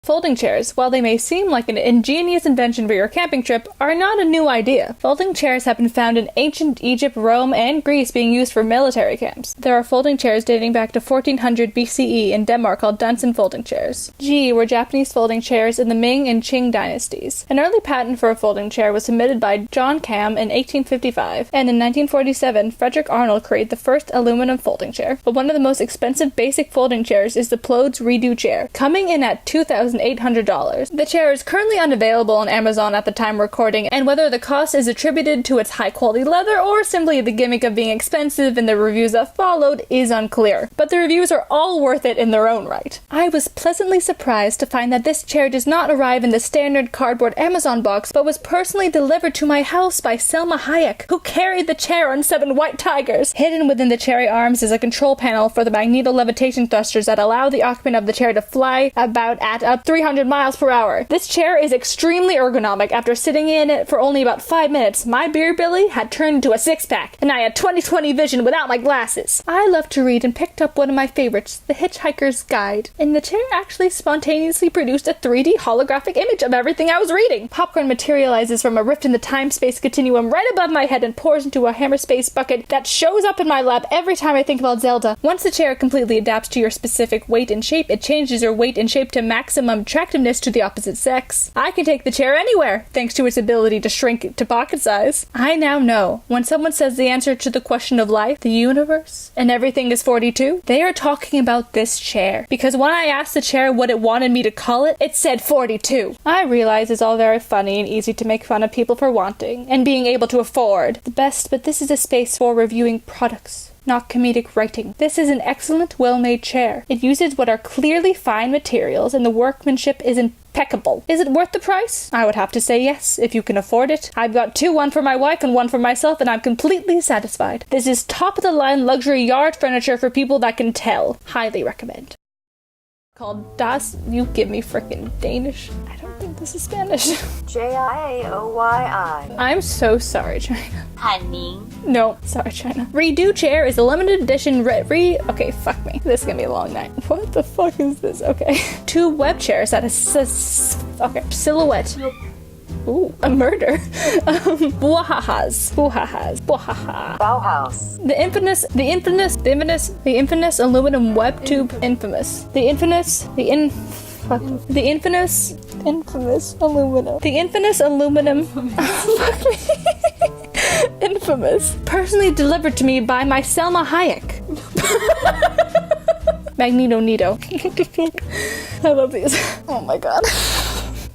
Folding chairs, while they may seem like an ingenious invention for your camping trip, are not a new idea. Folding chairs have been found in ancient Egypt, Rome, and Greece being used for military camps. There are folding chairs dating back to 1400 BCE in Denmark called Dunsen folding chairs. G were Japanese folding chairs in the Ming and Qing dynasties. An early patent for a folding chair was submitted by John Cam in 1855, and in 1947, Frederick Arnold created the first aluminum folding chair. But one of the most expensive basic folding chairs is the Plodes Redo chair, coming in at $2,800. The chair is currently unavailable on Amazon at the time of recording, and whether the cost is attributed to its high-quality leather or simply the gimmick of being expensive in the reviews that followed is unclear. But the reviews are all worth it in their own right. I was pleasantly surprised to find that this chair does not arrive in the standard cardboard Amazon box, but was personally delivered to my house by Selma Hayek, who carried the chair on 7 white tigers. Hidden within the cherry arms is a control panel for the magneto-levitation thrusters that allow the occupant of the chair to fly about at up 300 miles per hour. This chair is extremely ergonomic. After sitting in it for only about 5 minutes, my beer belly had turned into a six-pack, and I had 20/20 vision without my glasses. I love to read and picked up one of my favorites, The Hitchhiker's Guide, and the chair actually spontaneously produced a 3D holographic image of everything I was reading. Popcorn materializes from a rift in the time-space continuum right above my head and pours into a hammer space bucket that shows up in my lap every time I think about Zelda. Once the chair completely adapts to your specific weight and shape, it changes your weight and shape to maximum attractiveness to the opposite sex. I can take the chair anywhere, thanks to its ability to shrink to pocket size. I now know, when someone says the answer to the question of life, the universe, and everything is 42, they are talking about this chair. Because when I asked the chair what it wanted me to call it, it said 42. I realize it's all very funny and easy to make fun of people for wanting, and being able to afford the best, but this is a space for reviewing products, not comedic writing. This is an excellent, well-made chair. It uses what are clearly fine materials, and the workmanship is impeccable. Is it worth the price? I would have to say yes, if you can afford it. I've got 2, one for my wife and one for myself, and I'm completely satisfied. This is top-of-the-line luxury yard furniture for people that can tell. Highly recommend. Called Das... You give me frickin' Danish. I don't think this is Spanish. Jiaoyi. I'm so sorry, China. Hanning. No, sorry, China. Redo chair is a limited edition Okay, fuck me. This is gonna be a long night. What the fuck is this? Okay. 2 web chairs that is... Okay. Silhouette. Ooh, a murder. Buahahas. Bauhaus. The infamous aluminum web tube infamous. The infamous aluminum. Fuck me. Infamous. Personally delivered to me by my Selma Hayek. Magneto Nito. I love these. Oh my god.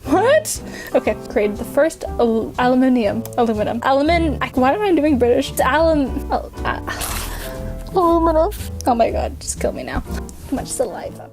What? Okay, created the first aluminum. Why am I doing British? It's aluminum. Oh my god, just kill me now. Too much saliva.